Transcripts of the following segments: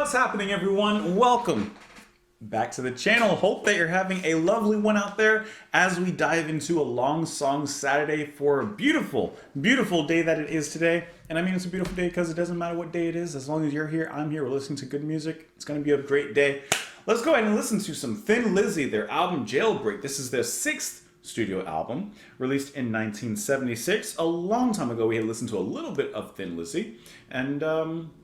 What's happening, everyone? Welcome back to the channel. Hope that you're having a lovely one out there as we dive into a long song Saturday for a beautiful, beautiful day that it is today. And I mean, it's a beautiful day because it doesn't matter what day it is. As long as you're here, I'm here. We're listening to good music. It's going to be a great day. Let's go ahead and listen to some Thin Lizzy, their album Jailbreak. This is their 6th studio album, released in 1976. A long time ago, we had listened to a little bit of Thin Lizzy, and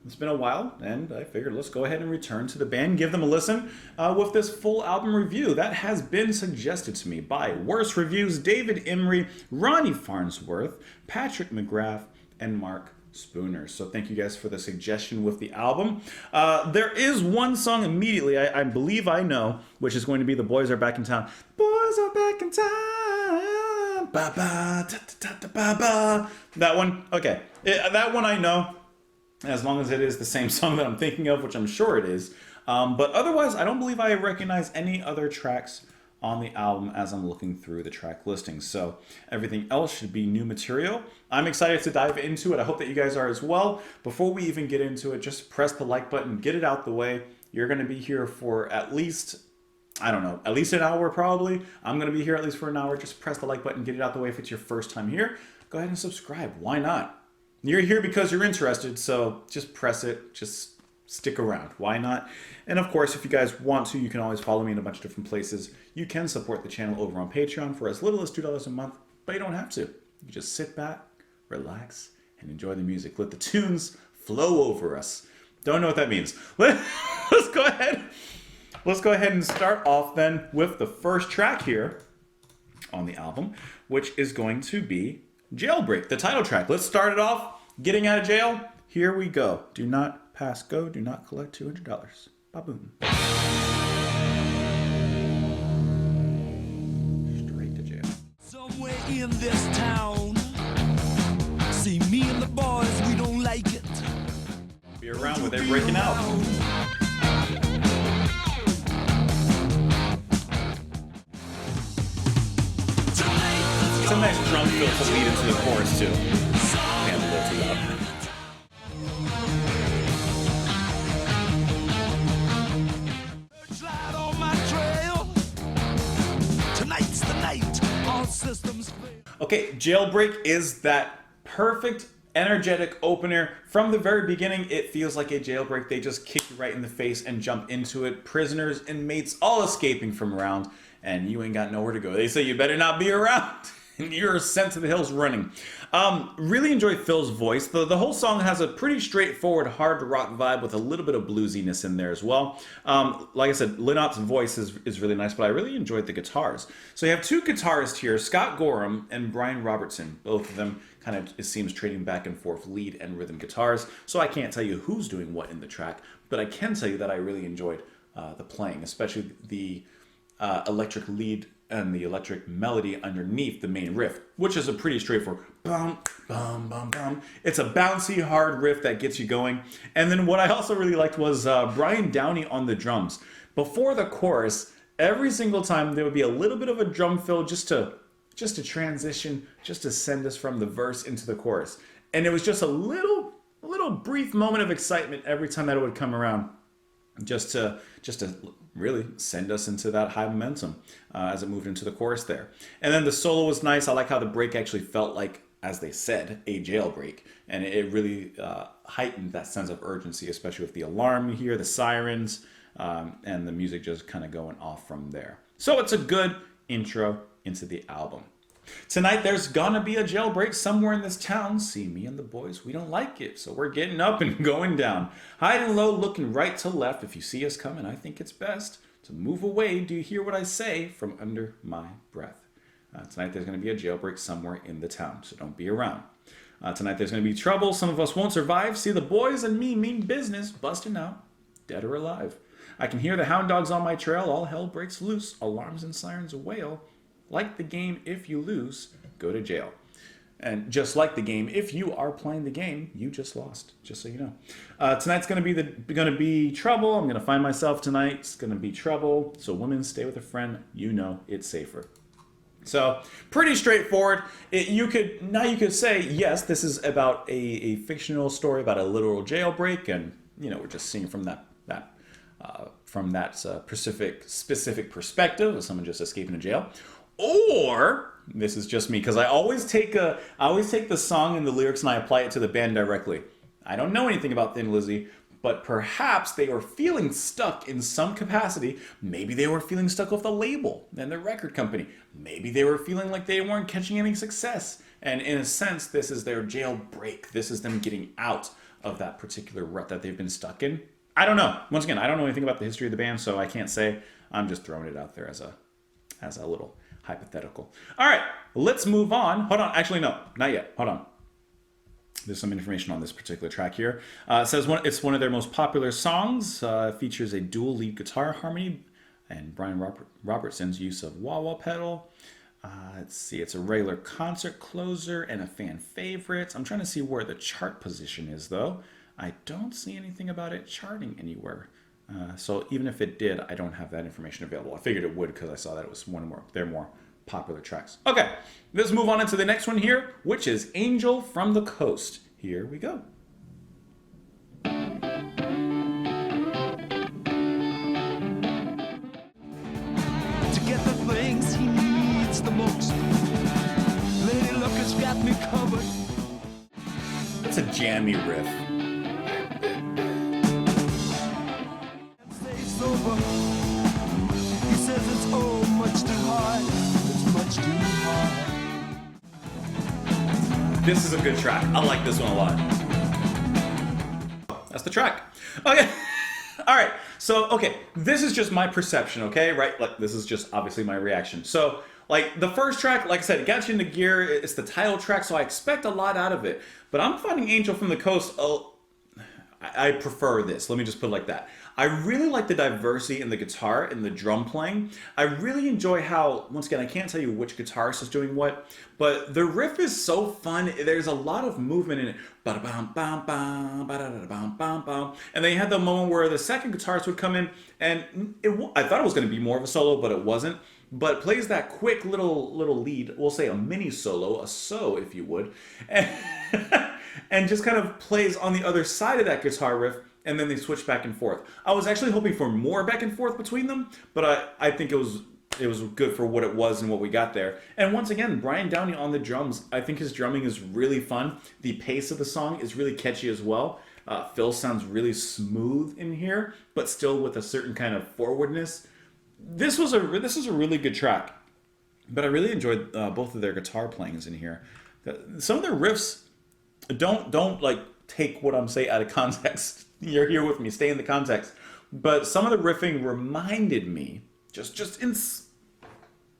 it's been a while, and I figured let's go ahead and return to the band, give them a listen with this full album review that has been suggested to me by Worst Reviews, David Emery, Ronnie Farnsworth, Patrick McGrath, and Mark Spooner. So thank you guys for the suggestion with the album. There is one song immediately I believe I know, which is going to be The Boys Are Back in Town. Boys are back in town. Ba ba ta ta ta ba ba. That one. Okay. That one I know, as long as it is the same song that I'm thinking of, which I'm sure it is. But otherwise, I don't believe I recognize any other tracks on the album as I'm looking through the track listings. So everything else should be new material. I'm excited to dive into it. I hope that you guys are as well. Before we even get into it, just press the like button, get it out the way. You're going to be here for at least, I don't know, at least an hour probably. I'm going to be here at least for an hour. Just press the like button, get it out the way if it's your first time here. Go ahead and subscribe. Why not? You're here because you're interested, so just press it. Just stick around. Why not? And of course, if you guys want to, you can always follow me in a bunch of different places. You can support the channel over on Patreon for as little as $2 a month, but you don't have to. You just sit back, relax, and enjoy the music. Let the tunes flow over us. Don't know what that means. Let's go ahead. Let's go ahead and start off then with the first track here on the album, which is going to be Jailbreak, the title track. Let's start it off. Getting out of jail. Here we go. Do not pass go. Do not collect $200. Ba-boom. Straight to jail. Somewhere in this town, see me and the boys, we don't like it. Be around with it breaking out. It's a nice drum fill to lead into the chorus too. Can't a little too loud. Okay, Jailbreak is that perfect, energetic opener. From the very beginning, it feels like a jailbreak. They just kick you right in the face and jump into it. Prisoners, inmates, all escaping from around, and you ain't got nowhere to go. They say you better not be around. And you're sent to the hills running. Really enjoy Phil's voice. The whole song has a pretty straightforward hard rock vibe with a little bit of bluesiness in there as well. Like I said, Lynotte's voice is really nice, but I really enjoyed the guitars. So you have two guitarists here, Scott Gorham and Brian Robertson. Both of them kind of, it seems, trading back and forth lead and rhythm guitars. So I can't tell you who's doing what in the track, but I can tell you that I really enjoyed the playing, especially the electric lead and the electric melody underneath the main riff, which is a pretty straightforward bum, bum, bum, bum. It's a bouncy, hard riff that gets you going. And then what I also really liked was Brian Downey on the drums. Before the chorus, every single time there would be a little bit of a drum fill just to transition, just to send us from the verse into the chorus. And it was just a little brief moment of excitement every time that it would come around. Just to really send us into that high momentum as it moved into the chorus there. And then the solo was nice. I like how the break actually felt like, as they said, a jailbreak. And it really heightened that sense of urgency, especially with the alarm you hear, the sirens, and the music just kind of going off from there. So it's a good intro into the album. Tonight there's gonna be a jailbreak somewhere in this town. See me and the boys, we don't like it. So we're getting up and going down. Hiding low, looking right to left. If you see us coming, I think it's best to move away. Do you hear what I say? From under my breath. Tonight there's gonna be a jailbreak somewhere in the town, so don't be around. Tonight there's gonna be trouble. Some of us won't survive. See the boys and me mean business. Busting out, dead or alive. I can hear the hound dogs on my trail. All hell breaks loose. Alarms and sirens wail. Like the game, if you lose, go to jail. And just like the game, if you are playing the game, you just lost, just so you know. Tonight's gonna be trouble. I'm gonna find myself tonight. It's gonna be trouble. So women, stay with a friend. You know it's safer. So pretty straightforward. You could say, yes, this is about a fictional story about a literal jailbreak, and we're just seeing from that from that specific perspective of someone just escaping a jail. Or this is just me, because I always take the song and the lyrics and I apply it to the band directly. I don't know anything about Thin Lizzy, but perhaps they were feeling stuck in some capacity. Maybe they were feeling stuck with the label and the record company. Maybe they were feeling like they weren't catching any success. And in a sense, this is their jailbreak. This is them getting out of that particular rut that they've been stuck in. I don't know. Once again, I don't know anything about the history of the band, so I can't say. I'm just throwing it out there as a little hypothetical. All right, let's move on. Hold on. Actually, no, not yet. Hold on. There's some information on this particular track here. It says it's one of their most popular songs. Features a dual lead guitar harmony and Brian Robertson's use of wah-wah pedal. Let's see, it's a regular concert closer and a fan favorite. I'm trying to see where the chart position is, though. I don't see anything about it charting anywhere. So even if it did, I don't have that information available. I figured it would because I saw that it was one of their more popular tracks. Okay, let's move on into the next one here, which is Angel from the Coast. Here we go. To get the things he needs the most, Lady Luck has got me covered. It's a jammy riff. Stay sober. He says it's oh much too hard. It's much too hard. This is a good track. I like this one a lot. That's the track. Okay. All right. So, okay, this is just my perception, okay? Right? Like, this is just obviously my reaction. So, like, the first track, like I said, it got you into gear. It's the title track, so I expect a lot out of it. But I'm finding Angel from the Coast, I prefer this. Let me just put it like that. I really like the diversity in the guitar and the drum playing. I really enjoy how, once again, I can't tell you which guitarist is doing what, but the riff is so fun. There's a lot of movement in it. And they had the moment where the second guitarist would come in, and I thought it was going to be more of a solo, but it wasn't. But plays that quick little lead, we'll say a mini solo, a so if you would, and just kind of plays on the other side of that guitar riff, and then they switch back and forth. I was actually hoping for more back and forth between them, but I think it was good for what it was and what we got there. And once again, Brian Downey on the drums. I think his drumming is really fun. The pace of the song is really catchy as well. Phil sounds really smooth in here, but still with a certain kind of forwardness. This is a really good track, but I really enjoyed both of their guitar playings in here. Some of their riffs don't like take what I'm saying out of context. You're here with me, stay in the context. But some of the riffing reminded me, just in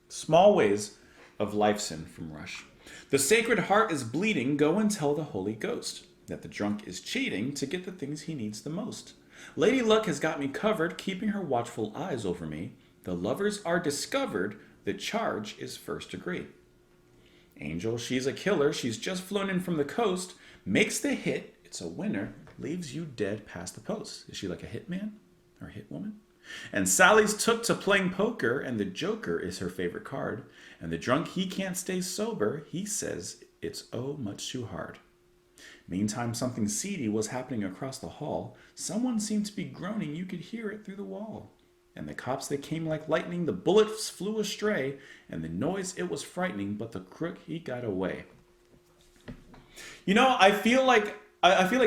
small ways, of Lifeson from Rush. The Sacred Heart is bleeding, go and tell the Holy Ghost that the drunk is cheating to get the things he needs the most. Lady Luck has got me covered, keeping her watchful eyes over me. The lovers are discovered, the charge is first degree. Angel, she's a killer, she's just flown in from the coast, makes the hit, it's a winner, leaves you dead past the post. Is she like a hitman or a hit woman? And Sally's took to playing poker, and the Joker is her favorite card. And the drunk, he can't stay sober, he says it's oh much too hard. Meantime, something seedy was happening across the hall. Someone seemed to be groaning, you could hear it through the wall. And the cops, they came like lightning, the bullets flew astray, and the noise, it was frightening, but the crook, he got away. You know, I feel like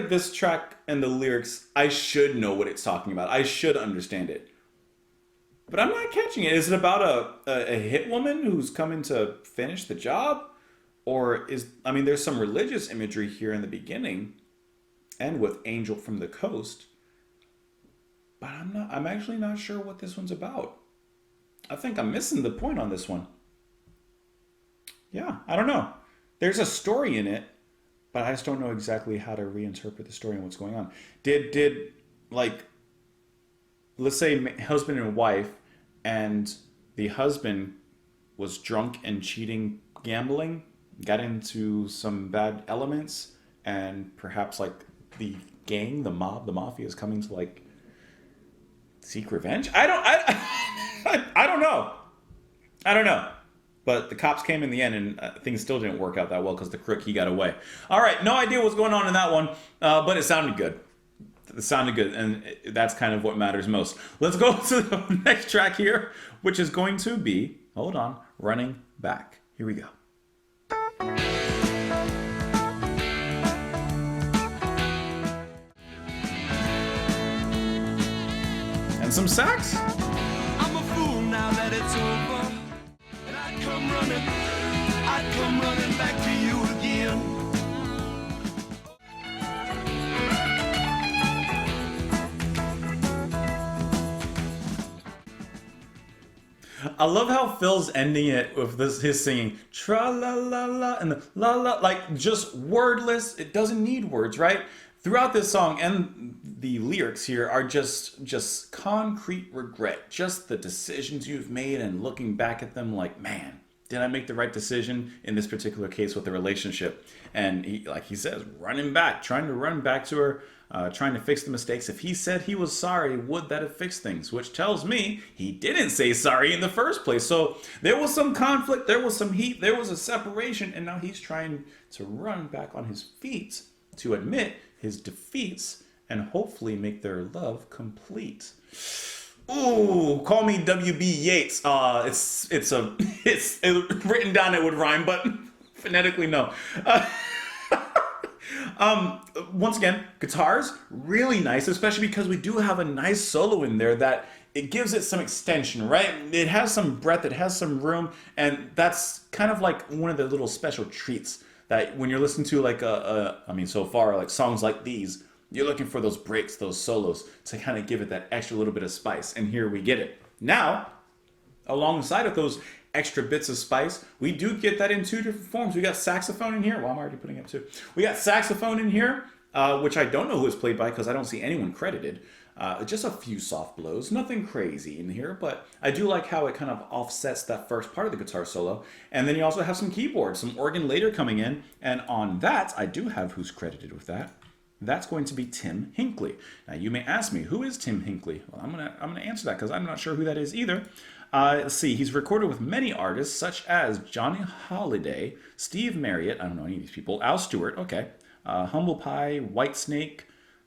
this track and the lyrics, I should know what it's talking about. I should understand it. But I'm not catching it. Is it about a hit woman who's coming to finish the job? Or there's some religious imagery here in the beginning and with Angel from the Coast. But I'm actually not sure what this one's about. I think I'm missing the point on this one. Yeah, I don't know. There's a story in it, but I just don't know exactly how to reinterpret the story and what's going on. Did like, let's say husband and wife, and the husband was drunk and cheating, gambling, got into some bad elements, and perhaps like the gang, the mob, the mafia is coming to like seek revenge. I don't know. I don't know. But the cops came in the end, and things still didn't work out that well because the crook, he got away. All right, no idea what's going on in that one, but it sounded good. It sounded good, and that's kind of what matters most. Let's go to the next track here, which is going to be, hold on, Running Back. Here we go. And some sax. I'm a fool now that it's over. And I'd come running back to you again. I love how Phil's ending it with his singing tra la la la and the la la, like just wordless. It doesn't need words, right? Throughout this song, and the lyrics here are just concrete regret, just the decisions you've made and looking back at them like, man, did I make the right decision in this particular case with the relationship? And he, like he says, running back, trying to run back to her, trying to fix the mistakes. If he said he was sorry, would that have fixed things? Which tells me he didn't say sorry in the first place. So there was some conflict, there was some heat, there was a separation, and now he's trying to run back on his feet to admit his defeats and hopefully make their love complete. Ooh, call me W.B. Yeats. It's written down it would rhyme, but phonetically no. Once again, guitars really nice, especially because we do have a nice solo in there that it gives it some extension, right? It has some breadth, it has some room, and that's kind of like one of the little special treats that when you're listening to like so far like songs like these, you're looking for those breaks, those solos to kind of give it that extra little bit of spice, and here we get it. Now, alongside of those extra bits of spice, we do get that in two different forms. We got saxophone in here. Well, I'm already putting up two. We got saxophone in here, which I don't know who it's played by because I don't see anyone credited. Just a few soft blows, nothing crazy in here, but I do like how it kind of offsets that first part of the guitar solo. And then you also have some keyboards, some organ later coming in, and on that, I do have who's credited with that. That's going to be Tim Hinckley. Now you may ask me, who is Tim Hinckley? Well, I'm gonna answer that because I'm not sure who that is either. Let's see, he's recorded with many artists such as Johnny Holiday, Steve Marriott, I don't know any of these people, Al Stewart, okay, Humble Pie, Whitesnake,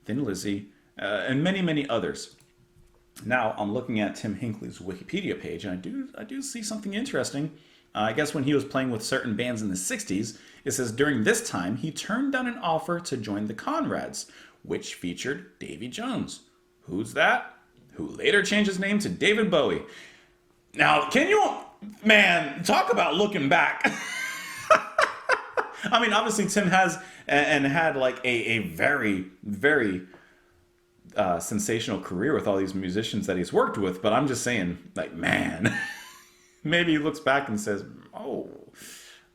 Thin Lizzy, and many, many others. Now I'm looking at Tim Hinckley's Wikipedia page, and I do see something interesting. I guess when he was playing with certain bands in the 60s, it says during this time, he turned down an offer to join the Conrads, which featured Davy Jones. Who's that? Who later changed his name to David Bowie. Now, can you, man, talk about looking back. I mean, obviously Tim has and had like a very, very sensational career with all these musicians that he's worked with, but I'm just saying, like, man, maybe he looks back and says, oh,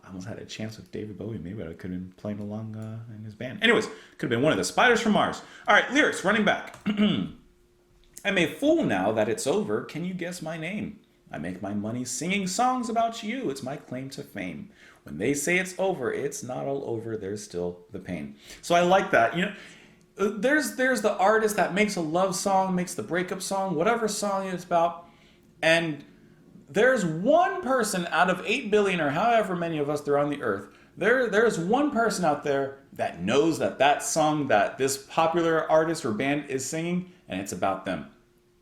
I almost had a chance with David Bowie. Maybe I could have been playing along in his band. Anyways, could have been one of the Spiders from Mars. All right, lyrics, running back. I'm a fool now that it's over. Can you guess my name? I make my money singing songs about you. It's my claim to fame. When they say it's over, it's not all over. There's still the pain. So I like that. You know, there's the artist that makes a love song, makes the breakup song, whatever song it's about, and there's one person out of 8 billion or however many of us there are on the earth, there's one person out there that knows that song that this popular artist or band is singing, and it's about them.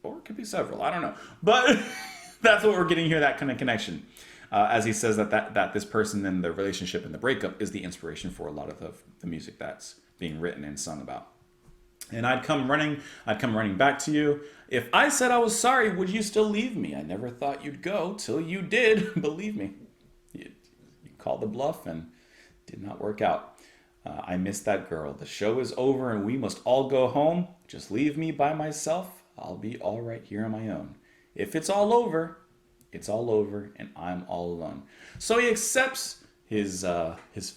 Or it could be several, I don't know. But that's what we're getting here, that kind of connection. As he says that this person and the relationship and the breakup is the inspiration for a lot of the music that's being written and sung about. And I'd come running back to you. If I said I was sorry, would you still leave me? I never thought you'd go till you did. Believe me, you called the bluff and did not work out. I missed that girl. The show is over and we must all go home. Just leave me by myself. I'll be all right here on my own. If it's all over, it's all over and I'm all alone. So he accepts his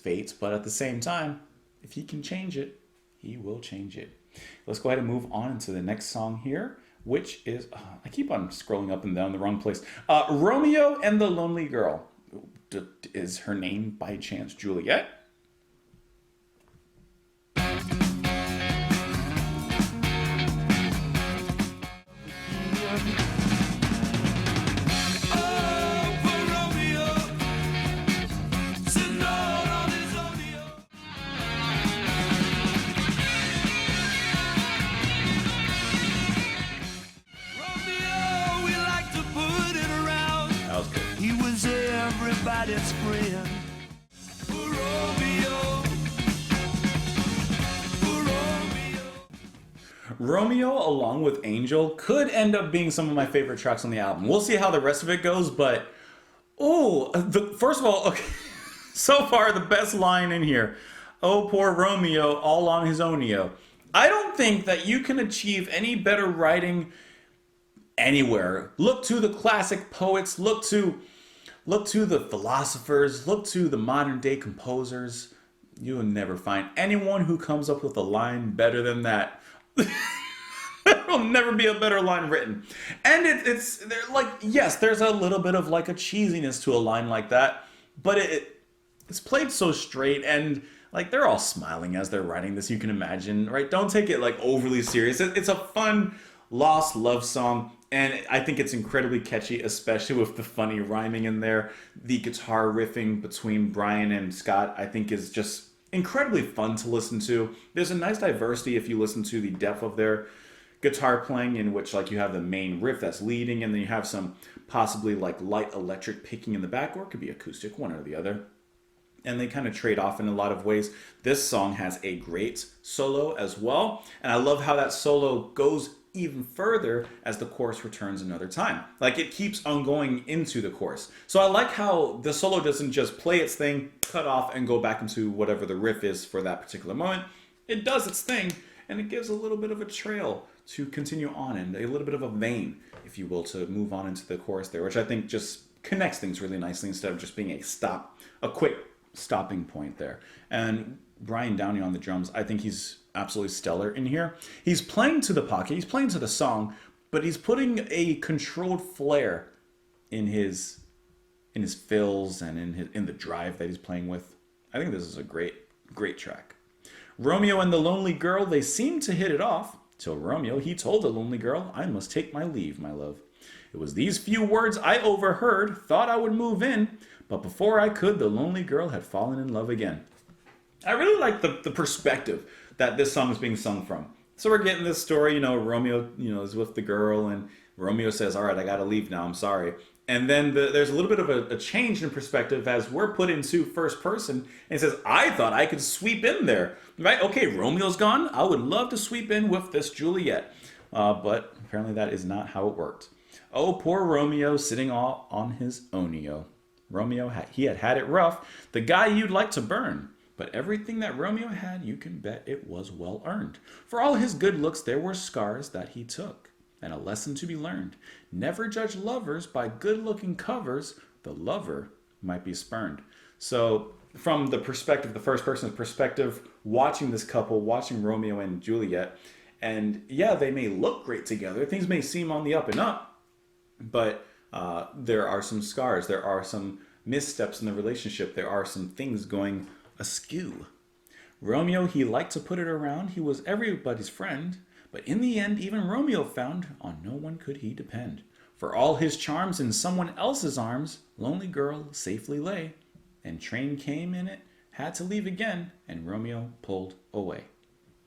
fate, but at the same time, if he can change it, he will change it. Let's go ahead and move on to the next song here, which is, I keep on scrolling up and down the wrong place. Romeo and the Lonely Girl. Is her name by chance Juliet? best friend. For Romeo. For Romeo. Romeo, along with Angel, could end up being some of my favorite tracks on the album. We'll see how the rest of it goes, but first of all, okay, so far the best line in here. Oh, poor Romeo, all on his ownio. I don't think that you can achieve any better writing anywhere. Look to the classic poets, look to the philosophers, look to the modern day composers. You will never find anyone who comes up with a line better than that. There will never be a better line written. And it's they're like, yes, there's a little bit of like a cheesiness to a line like that, but it's played so straight, and like they're all smiling as they're writing this, you can imagine, right? Don't take it like overly serious. It's a fun lost love song, and I think it's incredibly catchy, especially with the funny rhyming in there. The guitar riffing between Brian and Scott, I think, is just incredibly fun to listen to. There's a nice diversity if you listen to the depth of their guitar playing, in which like you have the main riff that's leading, and then you have some possibly like light electric picking in the back, or it could be acoustic, one or the other. And they kind of trade off in a lot of ways. This song has a great solo as well, and I love how that solo goes even further as the chorus returns another time. Like it keeps on going into the chorus. So I like how the solo doesn't just play its thing, cut off, and go back into whatever the riff is for that particular moment. It does its thing, and it gives a little bit of a trail to continue on, and a little bit of a vein, if you will, to move on into the chorus there, which I think just connects things really nicely instead of just being a quick stopping point there. And Brian Downey on the drums, I think he's absolutely stellar in here. He's playing to the pocket, he's playing to the song, but he's putting a controlled flair in his fills and in the drive that he's playing with. I think this is a great track. Romeo and the lonely girl, they seem to hit it off, till Romeo, he told the lonely girl, I must take my leave, my love. It was these few words I overheard, thought I would move in, but before I could, the lonely girl had fallen in love again. I really like the perspective that this song is being sung from. So we're getting this story, Romeo, is with the girl, and Romeo says, all right, I gotta leave now, I'm sorry. And then there's a little bit of a change in perspective as we're put into first person, and he says, I thought I could sweep in there, right? Okay, Romeo's gone, I would love to sweep in with this Juliet. But apparently that is not how it worked. Oh, poor Romeo, sitting all on his ownio. Romeo, he had it rough, the guy you'd like to burn. But everything that Romeo had, you can bet it was well earned. For all his good looks, there were scars that he took, and a lesson to be learned. Never judge lovers by good-looking covers. The lover might be spurned. So from the perspective, the first person's perspective, watching this couple, watching Romeo and Juliet, and yeah, they may look great together. Things may seem on the up and up, but there are some scars. There are some missteps in the relationship. There are some things going askew. Romeo, he liked to put it around. He was everybody's friend. But in the end, even Romeo found on no one could he depend. For all his charms in someone else's arms, lonely girl safely lay. And train came in it, had to leave again, and Romeo pulled away.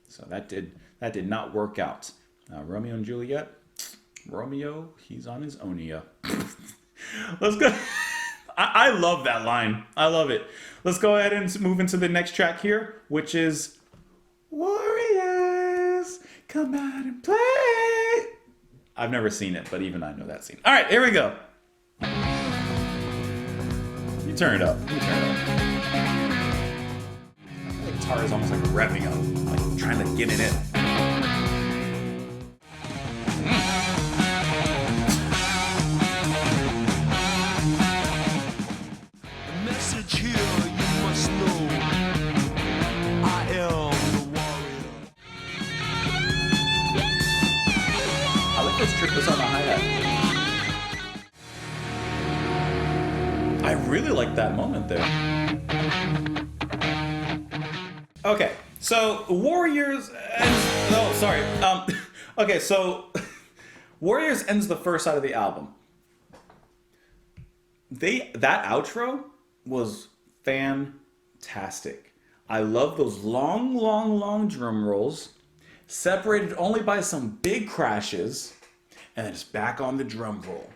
So that did not work out. Romeo and Juliet, Romeo, he's on his ownio. Let's go. I love that line. I love it. Let's go ahead and move into the next track here, which is Warriors, come out and play. I've never seen it, but even I know that scene. All right, here we go. You turn it up. The guitar is almost like revving up, like trying to get it in. Trippers on the hi-hat. I really like that moment there. Okay, so Warriors okay, so Warriors ends the first side of the album. That outro was fantastic. I love those long drum rolls, separated only by some big crashes. And then it's back on the drum roll.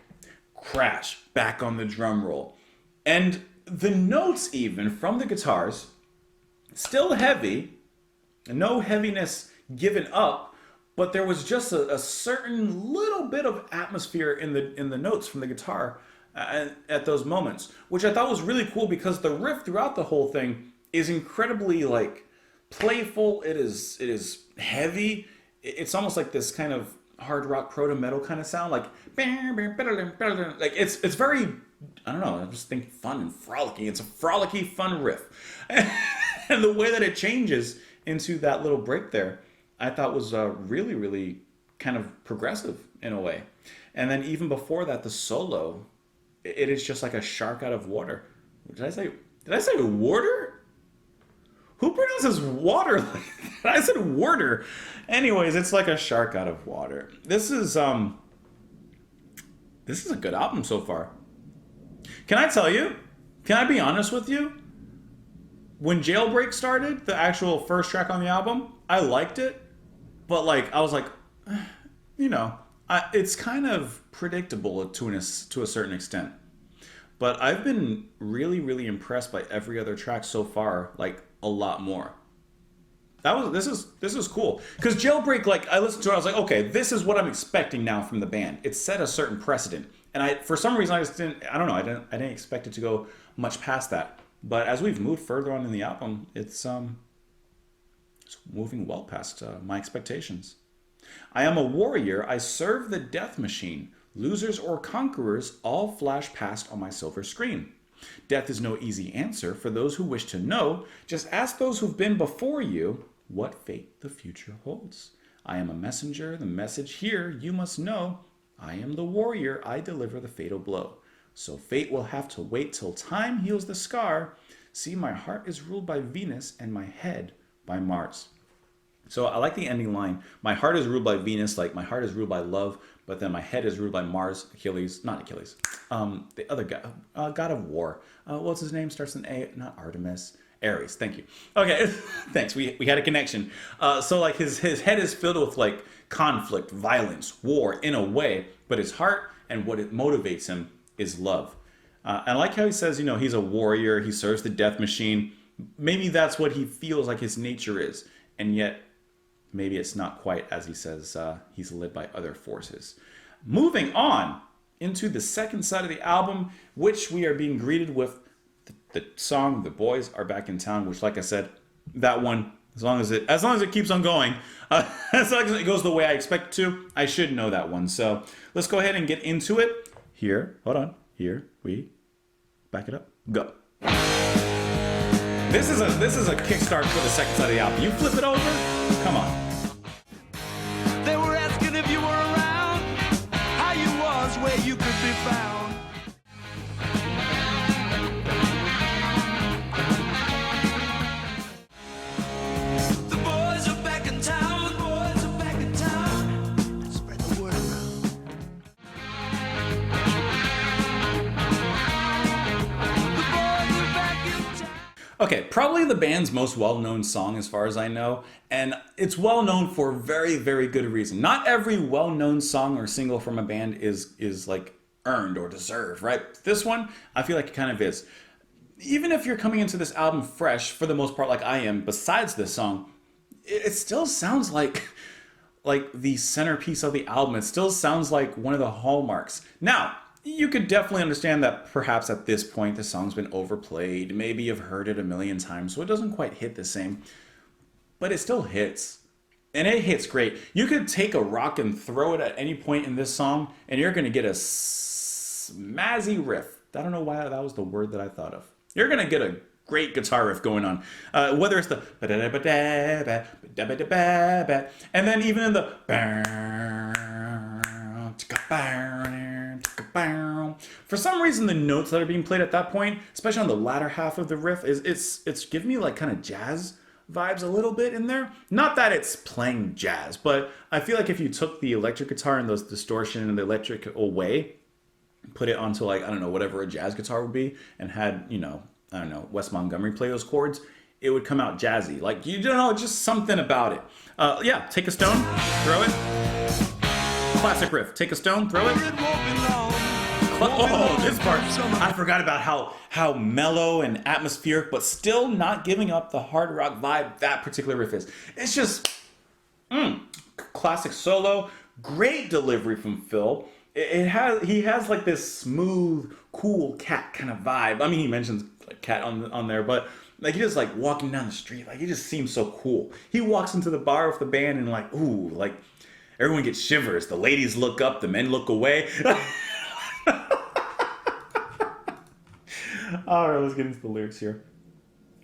Crash, back on the drum roll. And the notes even from the guitars, still heavy, no heaviness given up, but there was just a certain little bit of atmosphere in the notes from the guitar at those moments, which I thought was really cool because the riff throughout the whole thing is incredibly like playful. It is heavy. It's almost like this kind of hard rock proto metal kind of sound, like it's very, I don't know, I just think fun and frolicking. It's a frolicky fun riff. And the way that it changes into that little break there, I thought was really, really kind of progressive in a way. And then even before that, the solo, it is just like a shark out of water. Did I say water? Who pronounces water like that? I said water. Anyways, it's like a shark out of water. This is a good album so far. Can I tell you? Can I be honest with you? When Jailbreak started, the actual first track on the album, I liked it, but like I was like, it's kind of predictable to a certain extent. But I've been really, really impressed by every other track so far, like a lot more. This is cool. Because Jailbreak, like I listened to it, I was like, okay, this is what I'm expecting now from the band. It set a certain precedent. And for some reason I didn't expect it to go much past that. But as we've moved further on in the album, it's moving well past my expectations. I am a warrior, I serve the death machine. Losers or conquerors all flash past on my silver screen. Death is no easy answer for those who wish to know. Just ask those who've been before you what fate the future holds. I am a messenger, the message here you must know. I am the warrior, I deliver the fatal blow. So fate will have to wait till time heals the scar. See, my heart is ruled by Venus and my head by Mars. So I like the ending line. My heart is ruled by Venus, like my heart is ruled by love, but then my head is ruled by Mars, not Achilles. The other guy, god of war. What's his name? Starts with an A, not Artemis. Ares, thank you. Okay, thanks, we had a connection. So like his head is filled with like conflict, violence, war in a way, but his heart and what it motivates him is love. I like how he says, he's a warrior, he serves the death machine. Maybe that's what he feels like his nature is, and yet maybe it's not quite as he says. He's led by other forces. Moving on into the second side of the album, which we are being greeted with the song "The Boys Are Back in Town," which, like I said, that one, as long as it keeps on going, as long as it goes the way I expect it to, I should know that one. So let's go ahead and get into it. Here we back it up. Go. This is a kickstart for the second side of the album. You flip it over, come on. They were asking if you were around, how you was, where you could be found. The boys are back in town, the boys are back in town. Spread the word around. The boys are back in town. Okay, probably the band's most well-known song as far as I know, and it's well-known for very, very good reason. Not every well-known song or single from a band is like earned or deserved, right? This one, I feel like it kind of is. Even if you're coming into this album fresh, for the most part like I am, besides this song, it still sounds like the centerpiece of the album. It still sounds like one of the hallmarks. Now, you could definitely understand that perhaps at this point the song's been overplayed. Maybe you've heard it a million times, so it doesn't quite hit the same. But it still hits. And it hits great. You could take a rock and throw it at any point in this song, and you're going to get a smazzy riff. I don't know why that was the word that I thought of. You're going to get a great guitar riff going on. Whether it's the... And then even in the... For some reason, the notes that are being played at that point, especially on the latter half of the riff, it's giving me like kind of jazz vibes a little bit in there. Not that it's playing jazz, but I feel like if you took the electric guitar and those distortion and the electric away, put it onto like, I don't know, whatever a jazz guitar would be, and had, Wes Montgomery play those chords, it would come out jazzy. Like, just something about it. Yeah, take a stone, throw it. Classic riff. Take a stone, throw it. It won't be long. Oh, this part, I forgot about how mellow and atmospheric, but still not giving up the hard rock vibe that particular riff is. It's just, classic solo, great delivery from Phil. He has like this smooth, cool cat kind of vibe. I mean, he mentions cat on there, but like he just like walking down the street, like he just seems so cool. He walks into the bar with the band and like, ooh, like everyone gets shivers. The ladies look up, the men look away. All right, let's get into the lyrics here.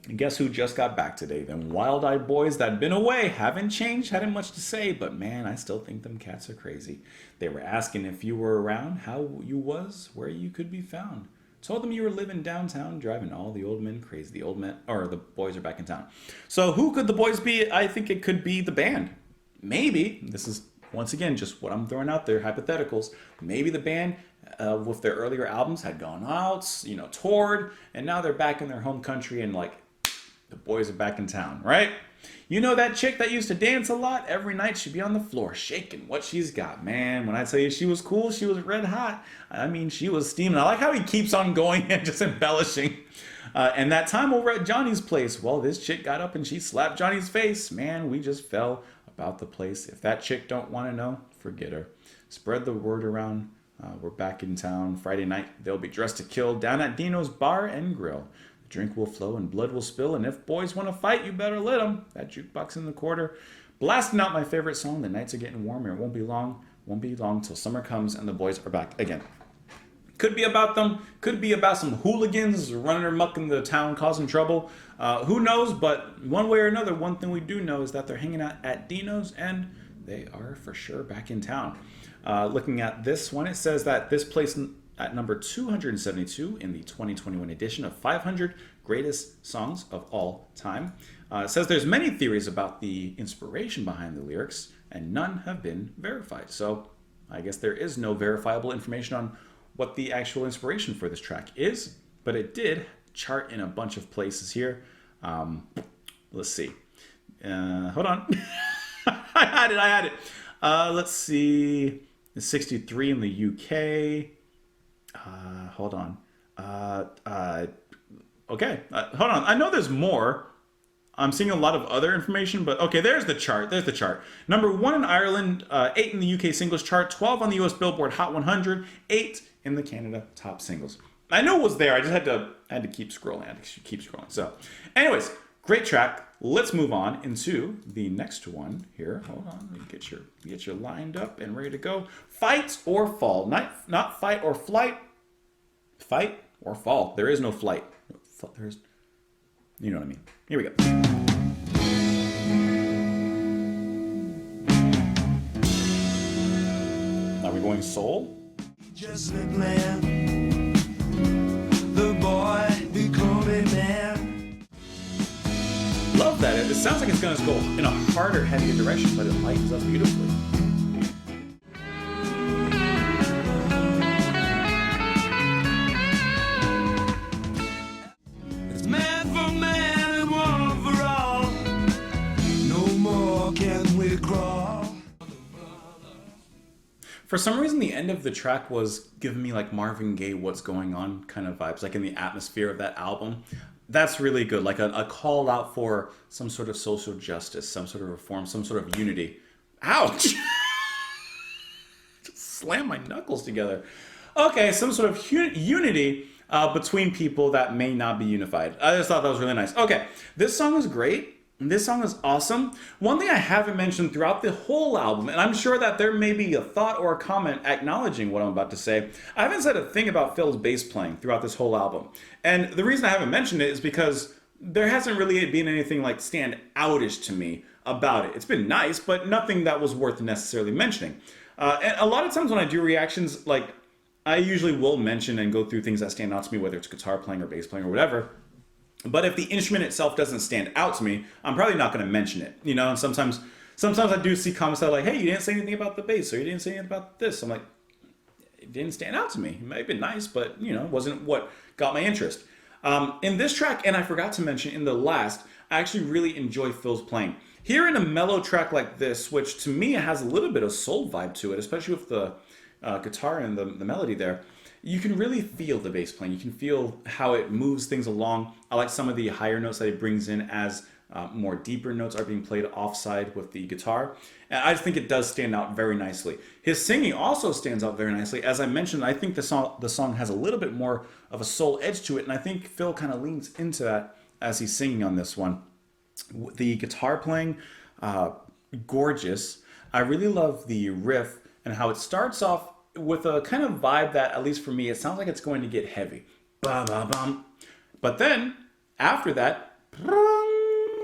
And guess who just got back today? Them wild-eyed boys that been away haven't changed, hadn't much to say, but man, I still think them cats are crazy. They were asking if you were around, how you was, where you could be found. Told them you were living downtown, driving all the old men crazy. The old men, or the boys are back in town. So who could the boys be? I think it could be the band. Maybe, this is once again just what I'm throwing out there, hypotheticals. Maybe the band with their earlier albums had gone out, toured, and now they're back in their home country and like, the boys are back in town, right? You know that chick that used to dance a lot? Every night she'd be on the floor shaking what she's got. Man, when I tell you she was cool, she was red hot. I mean, she was steaming. I like how he keeps on going and just embellishing. And that time over at Johnny's place, well, this chick got up and she slapped Johnny's face. Man, we just fell about the place. If that chick don't want to know, forget her. Spread the word around. We're back in town. Friday night, they'll be dressed to kill down at Dino's Bar and Grill. Drink will flow and blood will spill, and if boys want to fight, you better let them. That jukebox in the quarter. Blasting out my favorite song, the nights are getting warmer. It won't be long till summer comes and the boys are back again. Could be about them, could be about some hooligans running amok in the town causing trouble. Who knows, but one way or another, one thing we do know is that they're hanging out at Dino's and they are for sure back in town. Looking at this one, it says that this place at number 272 in the 2021 edition of 500 Greatest Songs of All Time. It says there's many theories about the inspiration behind the lyrics, and none have been verified. So I guess there is no verifiable information on what the actual inspiration for this track is, but it did chart in a bunch of places here. Let's see. Hold on. I had it. Let's see. It's 63 in the UK. Hold on. Okay. Hold on. I know there's more. I'm seeing a lot of other information, but okay, there's the chart. Number 1 in Ireland, 8 in the UK singles chart, 12 on the US Billboard Hot 100, 8 in the Canada top singles. I know it was there. I just had to keep scrolling. So, anyways, great track. Let's move on into the next one here. Hold on. Let me get you lined up and ready to go. Fight or fall. Not fight or flight. Fight or fall. There is no flight. There's, you know what I mean. Here we go. Are we going soul? Just a plan. The boy become a man. Love that. It sounds like it's going to go in a harder, heavier direction, but it lightens up beautifully. Man for man and one for all. No more can we crawl. For some reason, the end of the track was giving me like Marvin Gaye, What's Going On kind of vibes, like in the atmosphere of that album. That's really good, like a call out for some sort of social justice, some sort of reform, some sort of unity. Ouch! Just slam my knuckles together. Okay, some sort of unity between people that may not be unified. I just thought that was really nice. Okay, this song is great. This song is awesome. One thing I haven't mentioned throughout the whole album, and I'm sure that there may be a thought or a comment acknowledging what I'm about to say, I haven't said a thing about Phil's bass playing throughout this whole album. And the reason I haven't mentioned it is because there hasn't really been anything like stand outish to me about it. It's been nice, but nothing that was worth necessarily mentioning. And a lot of times when I do reactions, like I usually will mention and go through things that stand out to me, whether it's guitar playing or bass playing or whatever. But if the instrument itself doesn't stand out to me, I'm probably not going to mention it. You know, and sometimes I do see comments that are like, hey, you didn't say anything about the bass, or you didn't say anything about this. I'm like, it didn't stand out to me. It might have been nice, but, you know, it wasn't what got my interest. In this track, and I forgot to mention in the last, I actually really enjoy Phil's playing. Here in a mellow track like this, which to me has a little bit of soul vibe to it, especially with the guitar and the melody there, you can really feel the bass playing. You can feel how it moves things along. I like some of the higher notes that he brings in as more deeper notes are being played offside with the guitar. And I just think it does stand out very nicely. His singing also stands out very nicely. As I mentioned, I think the song has a little bit more of a soul edge to it, and I think Phil kind of leans into that as he's singing on this one. The guitar playing, gorgeous. I really love the riff and how it starts off with a kind of vibe that, at least for me, it sounds like it's going to get heavy. Ba-ba-bum. But then, after that,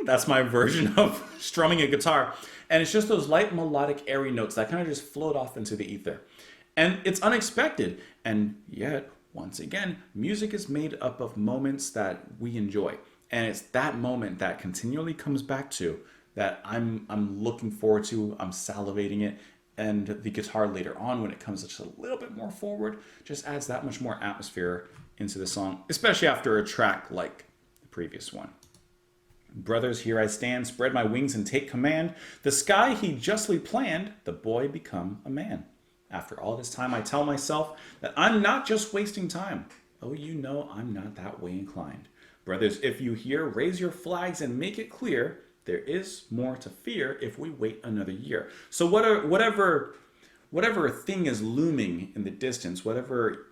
that's my version of strumming a guitar. And it's just those light melodic airy notes that kind of just float off into the ether. And it's unexpected. And yet, once again, music is made up of moments that we enjoy. And it's that moment that continually comes back to that I'm looking forward to, I'm salivating it. And the guitar later on, when it comes just a little bit more forward, just adds that much more atmosphere into the song, especially after a track like the previous one. Brothers, here I stand, spread my wings and take command. The sky he justly planned, the boy become a man. After all this time, I tell myself that I'm not just wasting time. Oh, you know I'm not that way inclined. Brothers, if you hear, raise your flags and make it clear there is more to fear if we wait another year. So whatever thing is looming in the distance, whatever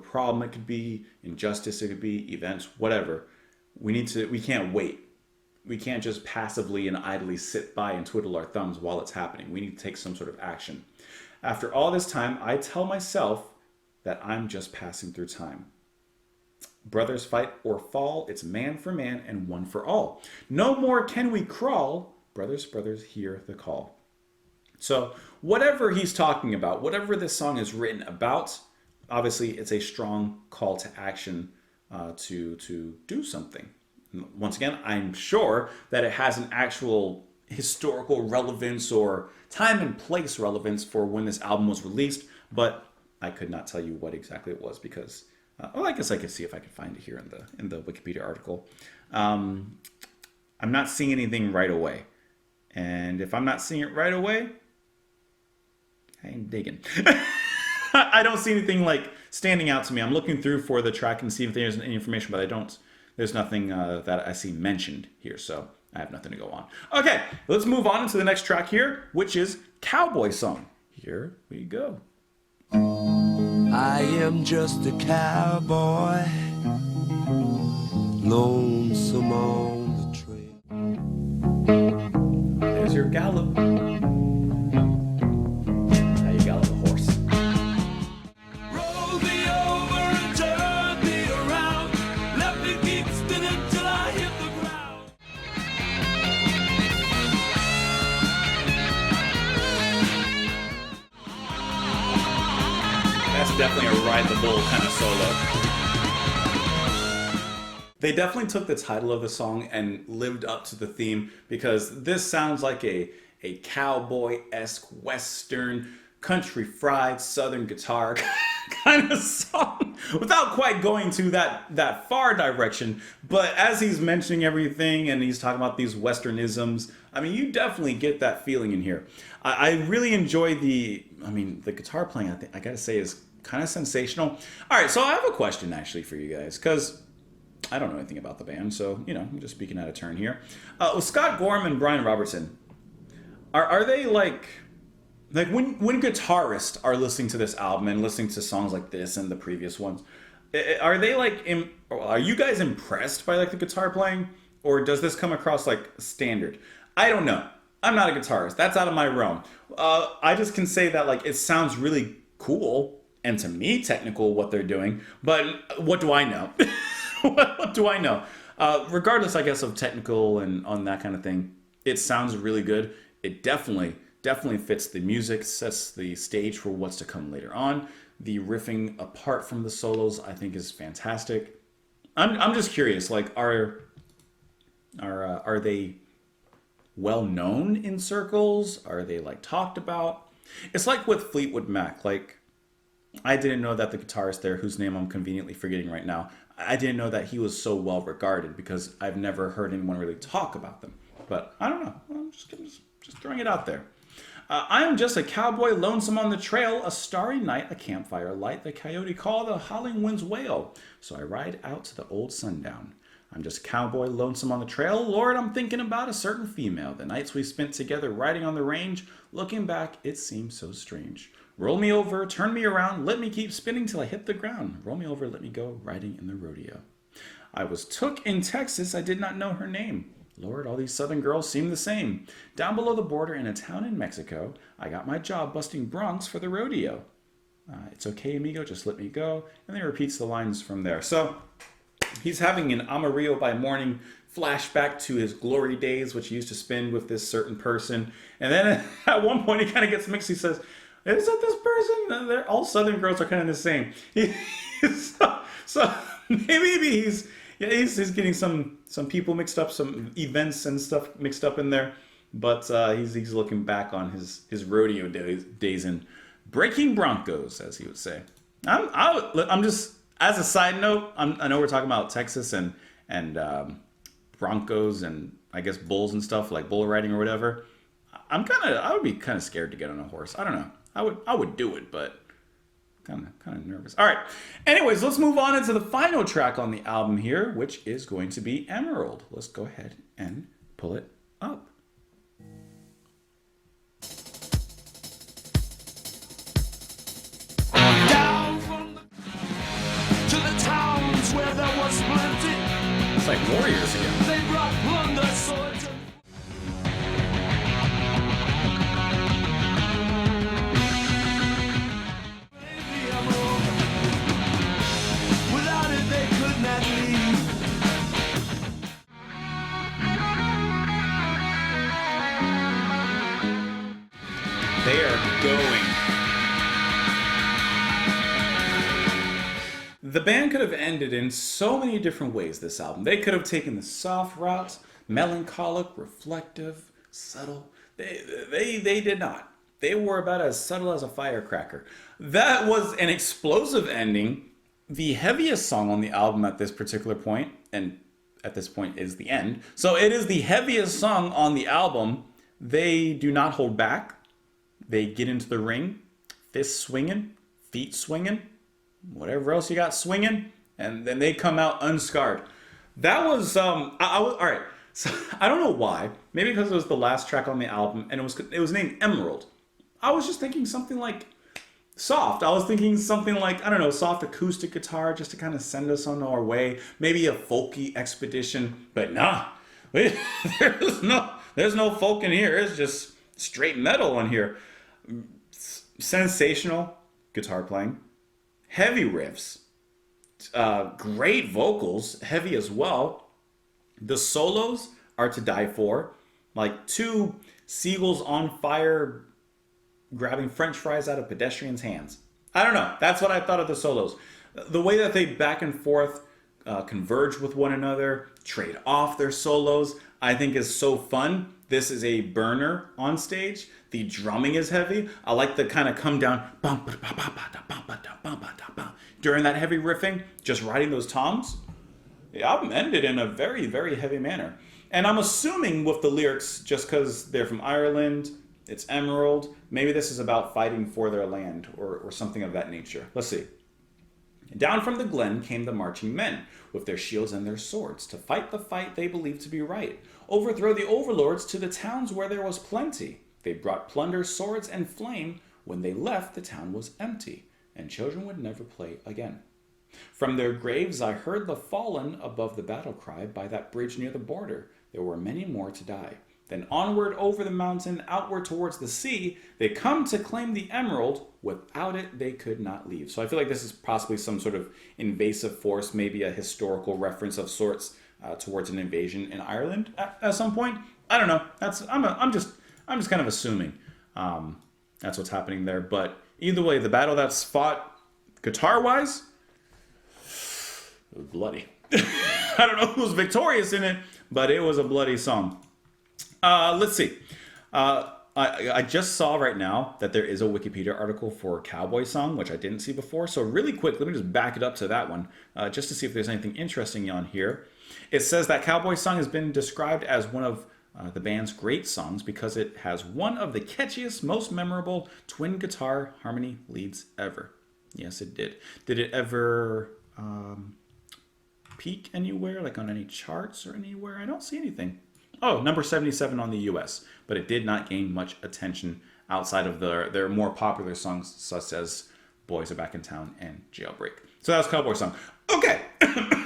problem it could be, injustice it could be, events, whatever, we can't wait. We can't just passively and idly sit by and twiddle our thumbs while it's happening. We need to take some sort of action. After all this time, I tell myself that I'm just passing through time. Brothers fight or fall, it's man for man and one for all. No more can we crawl, brothers, hear the call. So whatever he's talking about, whatever this song is written about, obviously it's a strong call to action to do something. Once again, I'm sure that it has an actual historical relevance or time and place relevance for when this album was released, but I could not tell you what exactly it was because, I guess I could see if I could find it here in the Wikipedia article. I'm not seeing anything right away, and if I'm not seeing it right away, I ain't digging. I don't see anything like standing out to me. I'm looking through for the track and see if there's any information, but I don't. There's nothing that I see mentioned here, so I have nothing to go on. Okay, let's move on to the next track here, which is Cowboy Song. Here we go. I am just a cowboy, lonesome on the trail. There's your gallop. How you gallop a horse. Roll me over and turn me around. Let me keep spinning till I hit the ground. That's definitely a ride the bull kind of solo. They definitely took the title of the song and lived up to the theme because this sounds like a cowboy-esque western country fried southern guitar kind of song without quite going to that far direction. But as he's mentioning everything and he's talking about these westernisms, I mean, you definitely get that feeling in here. I really enjoy the guitar playing, I gotta say, is kind of sensational. All right, so I have a question actually for you guys because I don't know anything about the band, so, I'm just speaking out of turn here. With Scott Gorham and Brian Robertson, are they like when guitarists are listening to this album and listening to songs like this and the previous ones, are they are you guys impressed by the guitar playing, or does this come across like standard? I don't know. I'm not a guitarist. That's out of my realm. I just can say that it sounds really cool and to me technical what they're doing, but what do I know? What do I know? Regardless, I guess, of technical and on that kind of thing, it sounds really good. It definitely fits the music, sets the stage for what's to come later on. The riffing apart from the solos, I think, is fantastic. I'm just curious, are they well known in circles? Are they talked about? It's like with Fleetwood Mac. I didn't know that the guitarist there, whose name I'm conveniently forgetting right now, I didn't know that he was so well regarded because I've never heard anyone really talk about them. But I don't know. I'm just throwing it out there. I am just a cowboy lonesome on the trail, a starry night, a campfire light, the coyote call, the howling winds wail. So I ride out to the old sundown. I'm just a cowboy lonesome on the trail. Lord, I'm thinking about a certain female. The nights we spent together riding on the range. Looking back, it seems so strange. Roll me over, turn me around, let me keep spinning till I hit the ground. Roll me over, let me go riding in the rodeo. I was took in Texas, I did not know her name. Lord, all these southern girls seem the same. Down below the border in a town in Mexico, I got my job busting broncs for the rodeo. It's okay, amigo, just let me go. And then he repeats the lines from there. So he's having an Amarillo by morning flashback to his glory days, which he used to spend with this certain person. And then at one point he kind of gets mixed. He says, is that this person? All southern girls are kind of the same. So maybe he's getting some people mixed up, some events and stuff mixed up in there. But he's looking back on his rodeo days and breaking broncos, as he would say. I'm just, as a side note, I know we're talking about Texas and broncos and I guess bulls and stuff, like bull riding or whatever. I would be kind of scared to get on a horse. I don't know. I would do it, but kind of nervous. All right. Anyways, let's move on into the final track on the album here, which is going to be Emerald. Let's go ahead and pull it up. Down from to the towns where there was plenty. It's like Warriors again. They brought plunder, swords, and the emerald. Without it, they could not leave. They are going. The band could have ended in so many different ways this album. They could have taken the soft route, melancholic, reflective, subtle. They did not. They were about as subtle as a firecracker. That was an explosive ending. The heaviest song on the album at this particular point, and at this point is the end. So it is the heaviest song on the album. They do not hold back. They get into the ring, fists swinging, feet swinging, whatever else you got swinging, and then they come out unscarred. That was all right. So I don't know why. Maybe because it was the last track on the album, and it was named Emerald. I was just thinking something like soft. I was thinking something like, I don't know, soft acoustic guitar just to kind of send us on our way. Maybe a folky expedition, but nah. There's no folk in here. It's just straight metal in here. Sensational guitar playing, heavy riffs, great vocals, heavy as well. The solos are to die for, like two seagulls on fire grabbing french fries out of pedestrians' hands. I don't know. That's what I thought of the solos. The way that they back and forth converge with one another, trade off their solos, I think is so fun. This is a burner on stage. The drumming is heavy. I like the kind of come down during that heavy riffing, just riding those toms. The album ended in a very, very heavy manner. And I'm assuming with the lyrics, just because they're from Ireland, it's Emerald, maybe this is about fighting for their land or something of that nature. Let's see. Down from the glen came the marching men, with their shields and their swords, to fight the fight they believed to be right, overthrow the overlords to the towns where there was plenty. They brought plunder, swords, and flame. When they left, the town was empty, and children would never play again. From their graves I heard the fallen above the battle cry by that bridge near the border. There were many more to die. Then onward over the mountain, outward towards the sea, they come to claim the emerald. Without it, they could not leave. So I feel like this is possibly some sort of invasive force, maybe a historical reference of sorts towards an invasion in Ireland at some point. I don't know. I'm just kind of assuming that's what's happening there. But either way, the battle that's fought guitar-wise, it was bloody. I don't know who was victorious in it, but it was a bloody song. Let's see. I just saw right now that there is a Wikipedia article for Cowboy Song, which I didn't see before. So really quick, let me just back it up to that one, just to see if there's anything interesting on here. It says that Cowboy Song has been described as one of the band's great songs because it has one of the catchiest, most memorable twin guitar harmony leads ever. Yes, it did. Did it ever peak anywhere, like on any charts or anywhere? I don't see anything. Oh, number 77 on the US, but it did not gain much attention outside of their more popular songs such as Boys Are Back in Town and Jailbreak. So that was Cowboy Song. Okay,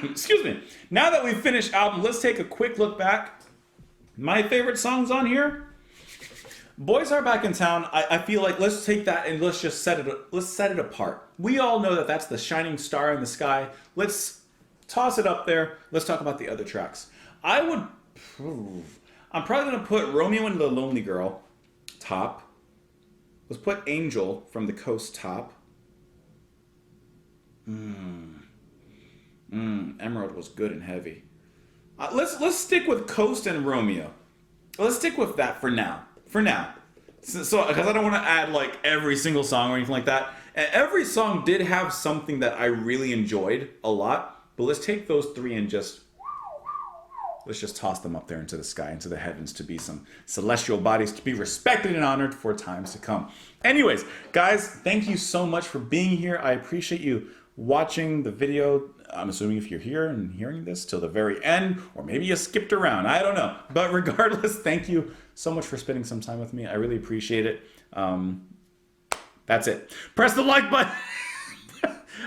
excuse me. Now that we've finished album, let's take a quick look back. My favorite songs on here, Boys Are Back in Town. I feel like let's take that and let's set it apart. We all know that that's the shining star in the sky. Let's toss it up there. Let's talk about the other tracks. I'm probably gonna put Romeo and the Lonely Girl top. Let's put Angel from the Coast top. Emerald was good and heavy. Let's stick with Coast and Romeo. Let's stick with that for now. So because I don't want to add like every single song or anything like that. And every song did have something that I really enjoyed a lot. But let's take those three and let's just toss them up there into the sky, into the heavens, to be some celestial bodies to be respected and honored for times to come. Anyways, guys, thank you so much for being here. I appreciate you watching the video. I'm assuming if you're here and hearing this till the very end, or maybe you skipped around, I don't know. But regardless, thank you so much for spending some time with me. I really appreciate it. That's it. Press the like button.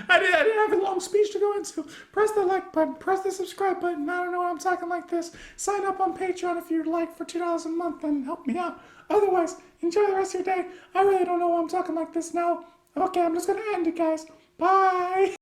I didn't have a long speech to go into. Press the like button. Press the subscribe button. I don't know why I'm talking like this. Sign up on Patreon if you'd like for $2 a month and help me out. Otherwise, enjoy the rest of your day. I really don't know why I'm talking like this now. Okay, I'm just going to end it, guys. Bye.